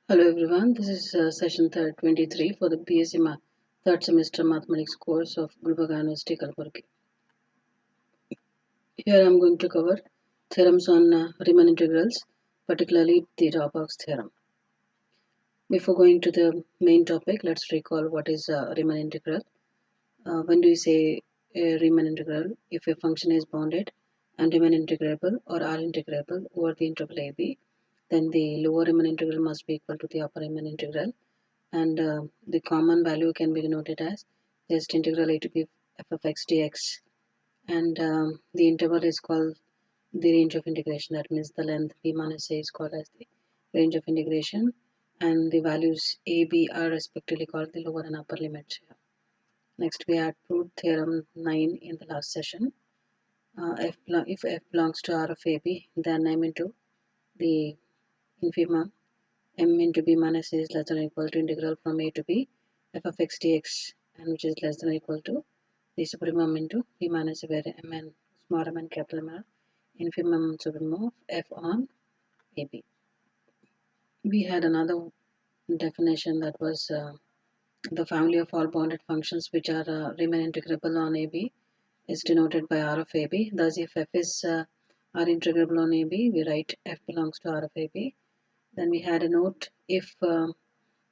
Hello everyone, this is session 23 for the BSc third semester mathematics course of Gulbarga University, Kalaburgi. Here I am going to cover theorems on Riemann integrals, particularly the Darboux's theorem. Before going to the main topic, let's recall what is Riemann integral. When do you say a Riemann integral? If a function is bounded and Riemann integrable or R integrable over the interval AB, then the lower Riemann integral must be equal to the upper Riemann integral. And the common value can be denoted as just integral a to b f of x dx, and the interval is called the range of integration. That means the length b minus a is called as the range of integration, and the values a, b are respectively called the lower and upper limits. Next, we had proved theorem 9 in the last session. If f belongs to R of AB, then m into the infimum m into b minus a is less than or equal to integral from a to b f of x dx, and which is less than or equal to the supremum into b minus a, where mn, small m and capital M are infimum and supremum of f on ab. We had another definition that was the family of all bounded functions which are Riemann integrable on ab is denoted by R of ab. Thus, if f is R integrable on ab, we write f belongs to R of ab. Then we had a note, if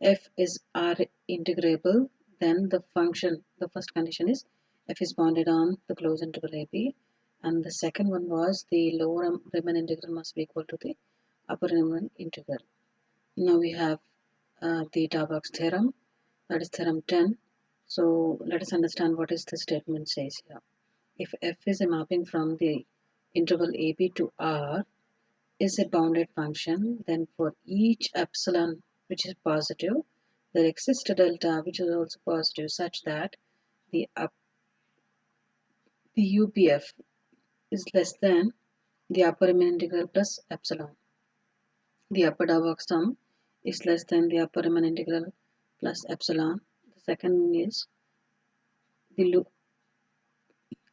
f is R integrable, then the first condition is f is bounded on the closed interval AB, and the second one was the lower Riemann integral must be equal to the upper Riemann integral. Now we have the Darboux's theorem, that is theorem 10. So let us understand what is the statement says here. If f is a mapping from the interval AB to R is a bounded function, then for each epsilon which is positive, there exists a delta which is also positive, such that the UPF is less than the upper Riemann integral plus epsilon. The upper Darboux sum is less than the upper Riemann integral plus epsilon. The second is the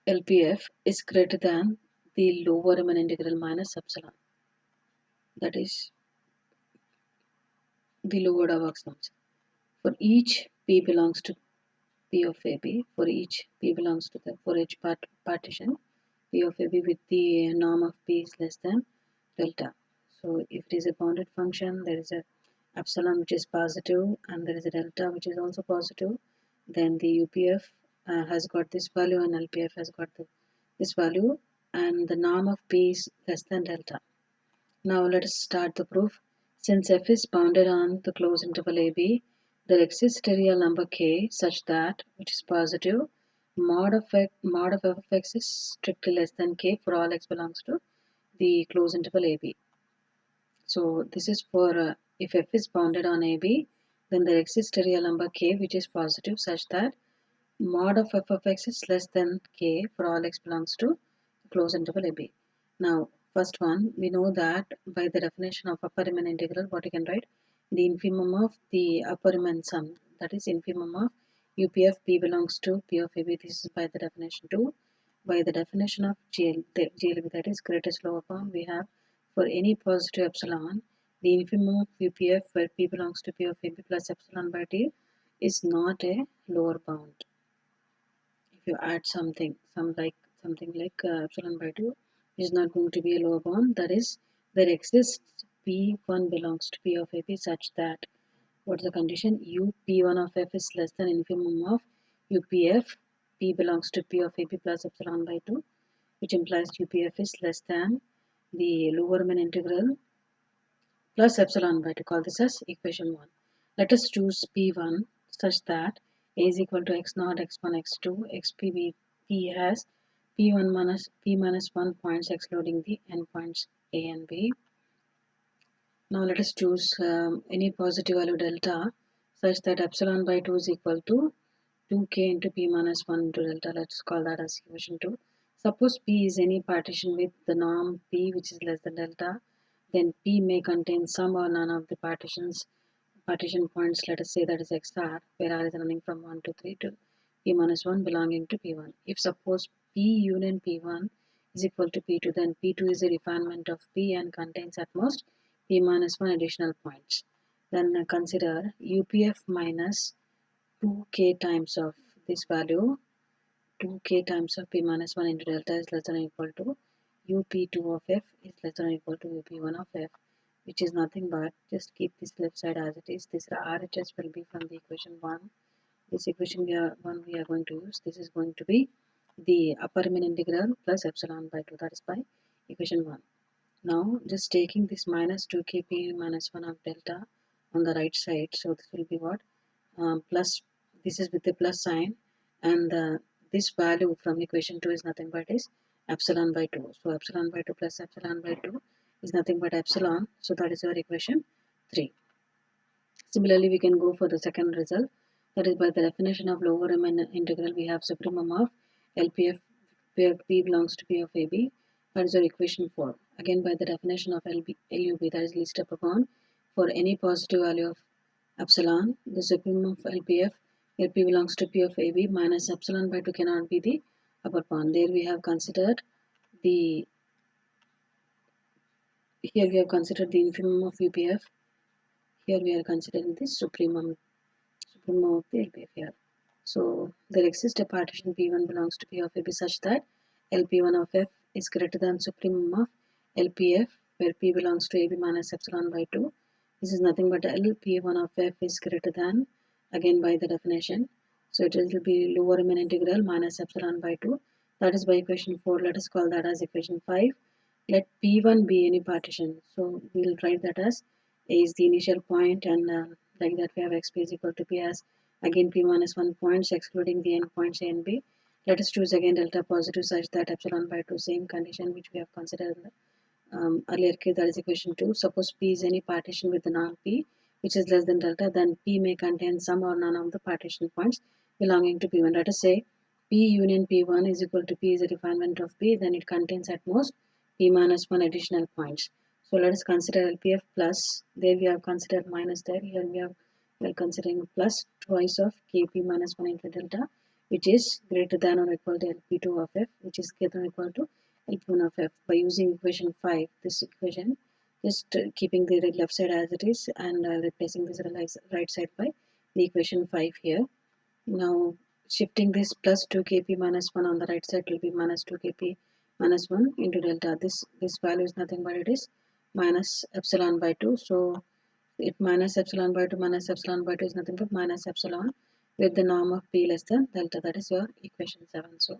LPF is greater than the lower Riemann integral minus epsilon. That is the lower Darboux sums. For each P belongs to P of AB, for each P belongs to the for each partition P of AB with the norm of P is less than delta. So if it is a bounded function, there is a epsilon which is positive and there is a delta which is also positive, then the UPF has got this value and LPF has got this value, and the norm of P is less than delta. Now let us start the proof. Since f is bounded on the closed interval AB, there exists a real number k such that, which is positive, mod of f of x is strictly less than k for all x belongs to the closed interval AB. So this is for if f is bounded on AB, then there exists a real number k which is positive such that mod of f of x is less than k for all x belongs to the closed interval AB. Now, first one, we know that by the definition of upper Riemann integral, what you can write? The infimum of the upper Riemann sum, that is infimum of UPF P belongs to P of AB. This is by the definition 2. By the definition of GLB, that is greatest lower bound, we have for any positive epsilon, the infimum of UPF where P belongs to P of AB plus epsilon by T is not a lower bound. If you add something like epsilon by 2 is not going to be a lower bound, that is there exists P1 belongs to P of AB such that what's the condition? P1 of f is less than infimum of UPF P belongs to P of AB plus epsilon by 2, which implies UPF is less than the lower Riemann integral plus epsilon by 2. Call this as equation 1. Let us choose P1 such that a is equal to x0, x1, x2, xp. P has P1 minus P minus 1 points excluding the endpoints A and B. Now let us choose any positive value delta such that epsilon by 2 is equal to 2k into P minus 1 into delta. Let's call that as equation 2. Suppose P is any partition with the norm P which is less than delta, then P may contain some or none of the partition points. Let us say that is XR, where R is running from 1 to 3 to P minus 1 belonging to P1. If suppose P union P1 is equal to P2, then P2 is a refinement of P and contains at most P minus 1 additional points. then consider UPF minus 2k times of this value, 2k times of p minus 1 into delta is less than or equal to up2 of f is less than or equal to up1 of f, which is nothing but, just keep this left side as it is. This RHS will be from the equation 1. This equation we are going to use. This is going to be the upper Riemann integral plus epsilon by 2, that is by equation 1. Now just taking this minus 2kp minus 1 of delta on the right side, so this will be what? Plus, this is with the plus sign, and this value from equation 2 is nothing but is epsilon by 2. So epsilon by 2 plus epsilon by 2 is nothing but epsilon, so that is your equation 3. Similarly, we can go for the second result, that is by the definition of lower Riemann integral we have supremum of LPF where P belongs to P of AB, that is our equation 4. Again by the definition of LUB, that is least upper bound, for any positive value of epsilon, the supremum of LPF where P belongs to P of AB minus epsilon by 2 cannot be the upper bound. There we have considered the, here we have considered the infimum of UPF, here we are considering the supremum of the LPF here. So there exists a partition P1 belongs to P of AB such that LP1 of F is greater than supremum of LPF where P belongs to AB minus epsilon by 2. This is nothing but LP1 of F is greater than, again by the definition. So it will be lower Riemann integral minus epsilon by 2. That is by equation 4. Let us call that as equation 5. Let P1 be any partition. So we will write that as A is the initial point, and like that we have xp is equal to P as again P minus 1 points excluding the endpoints A and B. Let us choose again delta positive such that epsilon by 2, same condition which we have considered in the earlier case, that is equation 2. Suppose P is any partition with the norm P which is less than delta, then P may contain some or none of the partition points belonging to P1. Let us say P union P1 is equal to P is a refinement of P, then it contains at most P minus 1 additional points. So let us consider LPF plus, there we have considered minus there, here we are considering plus twice of Kp minus 1 into delta, which is greater than or equal to LP2 of F, which is greater than or equal to LP1 of F. By using equation 5, this equation, just keeping the left side as it is and replacing this right side by the equation 5 here. Now shifting this plus 2kp minus 1 on the right side will be minus 2kp minus 1 into delta. This value is nothing but it is minus epsilon by 2. So it minus epsilon by 2 minus epsilon by 2 is nothing but minus epsilon with the norm of P less than delta. That is your equation 7. So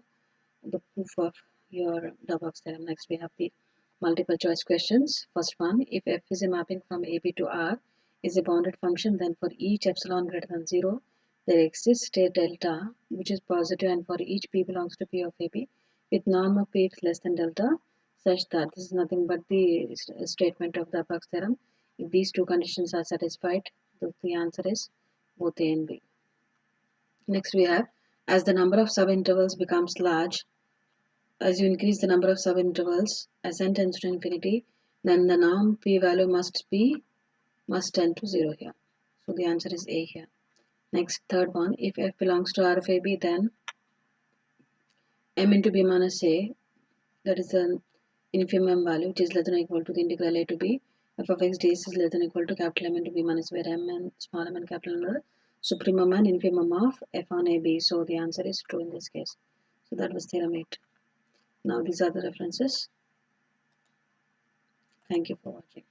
the proof of your Darboux theorem. Next we have the multiple choice questions. First one, if f is a mapping from AB to R is a bounded function, then for each epsilon greater than 0 there exists a delta which is positive, and for each P belongs to P of AB with norm of P less than delta such that, this is nothing but the statement of the Darboux theorem. If these two conditions are satisfied, the answer is both A and B. Next we have, as the number of subintervals becomes large, as you increase the number of subintervals as n tends to infinity, then the norm P value must tend to 0 here. So the answer is A here. Next, third one, if f belongs to R of AB, then m into b minus a, that is an infimum value which is less than or equal to the integral a to b. F of x ds is less than or equal to capital M into b minus, where m and small m and capital M are supremum and infimum of f on AB. So the answer is true in this case. So that was theorem 8. Now these are the references. Thank you for watching.